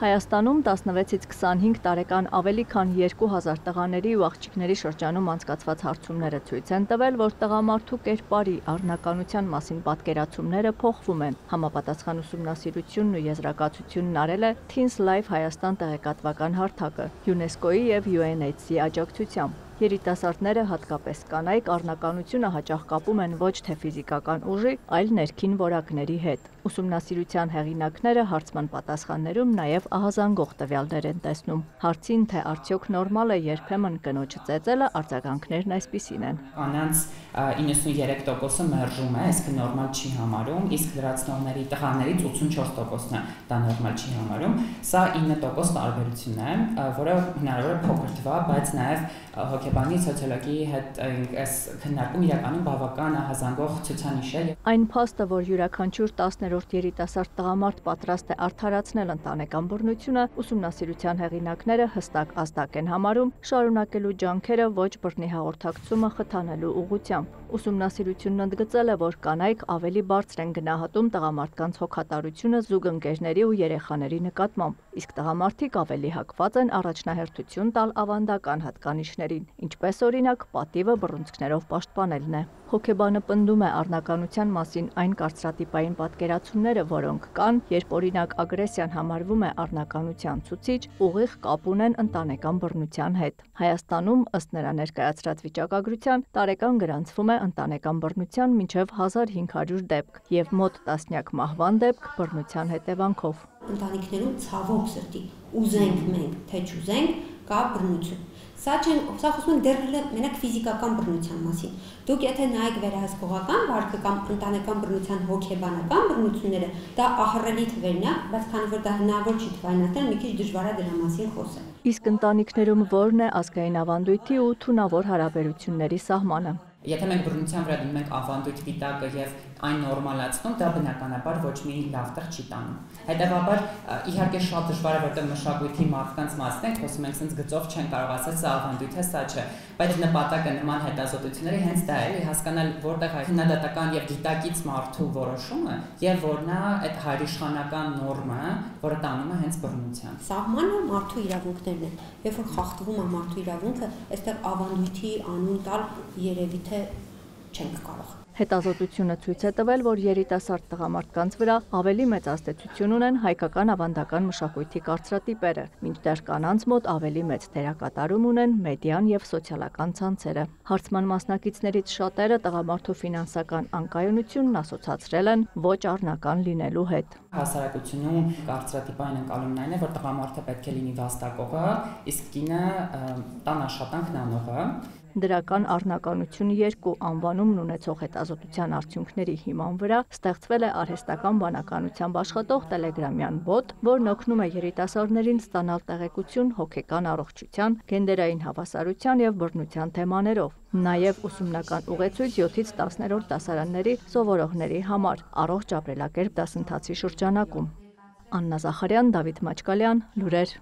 Հայաստանում 16-ից 25 տարեկան ավելի քան 2000 տղաների ու աղջիկների շրջանում անցկացված հարցումները ցույց են տվել, որ տղամարդու կերպարի առնականության մասին պատկերացումները փոխվում են։ Համապատասխան ուսումնասիրությունն ու եզրակացությունն արել է Teens Life Հայաստան տեղեկատվական հարթակը, ՅՈՒՆԵՍԿՕ-ի և UNHC-ի աջակցությամբ։ Երիտասարդները, հատկապես կանայք, առնականությունը հաճախ կապում են ոչ թե ֆիզիկական ուժի, այլ ներքին որակների հետ։ Ուսումնասիրության հեղինակները հարցման պատասխաններում նաև ահազանգող տվյալներ են տեսնում։ Հարցին, թե արդյոք նորմալ է երբեմն կնոջ ծեծելը, արձագանքներն այսպիսին են։ Կանանց 93%-ը մերժում է, այսինքն նորմալ չի համարում, իսկ լրացնողների տղաներից 84%-ն է դա նորմալ չի համարում։ Սա 9% տարբերություն է, որը հնարավոր է փոքր թվա, բայց նաև հոգեբանի, սոցիոլոգի հետ այս քննարկում իրականում բավական ահազանգող ցուցանիշ է։ Այն փաստը, որ յուրաքանչյուր 10-րդ երիտասարդ տղամարդ պատրաստ է արդարացնել ընտանեկան բռնությունը, ուսումնասիրության հեղինակները հստակ ազդակ են համարում շարունակելու ջանքերը ոչ բռնի հաղորդակցումը խթանելու ուղղությամբ։ Ուսումնասիրությունն ընդգծել է, որ կանայք ավելի բարձր են գնահատում տղամարդկանց հոգատարությունը զուգընկերների ու երեխաների նկատմամբ, իսկ տղամարդիկ ավելի հակված են առաջնահերթություն տալ ավանդական հատկանիշներին, ինչպես օրինակ պատիվը բռունցքներով պաշտպանելն է։ Հոգեբանը պնդում է առնականության մասին այն կարծրատիպային պատկերացումները, որոնք կան, երբ օրինակ ագրեսիան համարվում է առնականության ցուցիչ, ուղիղ կապ ունեն ընտանեկան բռնության հետ։ Հայաստանում, ըստ նրա ներկայացրած վիճակագրության, տարեկան գրանցվում է ընտանեկան բռնության մինչև 1500 դեպք և մոտ տասնյակ մահվան դեպք բռնության հետևանքով։ Ընտանիքներում ցավոք սրտի ուզենք մենք, թե չուզենք, կա բռնություն։ Սա խոսում ենք դեռ մենակ ֆիզիկական բռնության մասին։ Դուք եթե նայեք վերահսկողական վարկը կամ ընտանեկան բռնության հոգեբանական բռնությունները, դա ահռելի թվերն է, բայց քանի որ դա հնարավոր չի թվայնացնել, մի քիչ դժվար է դրա մասին խոսել։ Իսկ ընտանիքներում ո՞րն է ազգային ավանդույթի ու թունավոր հարաբերությունների սահմանը։ Եթե մենք բռնության վրա դնում ենք ավանդույթ պիտակը եւ այն նորմալացնում, դա բնականաբար ոչ մի լավ տեղ չի տանում։ Հետևաբար, իհարկե շատ դժվար է, որտեղ մշակույթի մարդկանց մասն ենք, խոսում ենք sense գծով չեն կարող ասել սա ավանդույթ է, սա չէ, բայց նպատակը նման հետազոտությունների հենց դա է, հասկանալ որտեղ է քննադատական եւ դիտակից մարդու որոշումը եւ որն է այդ հայրիշխանական նորմը, որը տանում է հենց բռնության։ Սահմանը մարդու իրավունքներն են։ Երբ որ խախտվում է մարդու իրավունքը, այստեղ ավանդույթի անուն տալ երևի թե չենք կարող։ Հետազոտությունը ցույց է տվել, որ երիտասարդ տղամարդկանց վրա ավելի մեծ ազդեցություն ունեն հայկական ավանդական մշակույթի կարծրատիպերը, մինչդեռ կանանց մոտ ավելի մեծ դերակատարում ունեն մեդիան եւ սոցիալական ցանցերը։ Հարցման մասնակիցներից շատերը տղամարդու ֆինանսական անկայունությունն ասոցացրել են ոչ առնական լինելու հետ։ Հասարակությունում կարծրատիպային ընկալումն այն է, որ տղամարդը պետք է լինի վաստակողը, իսկ կինը տան աշխատանքն անողը։ Դրական առնականություն 2 անվանումն ունեցող հետազոտության արդյունքների հիման վրա ստեղծվել է արհեստական բանականությամբ աշխատող տելեգրամյան բոտ, որն օգնում է երիտասարդներին ստանալ տեղեկություն հոգեկան առողջության, գենդերային հավասարության եւ բռնության թեմաներով։ Նաև ուսումնական ուղեցույց 7-ից 10-րդ դասարանների սովորողների համար առողջ ապրելակերպ դասընթացի շրջանակում։ Աննա Զախարյան, Դավիթ Մաչկալյան, լուրեր։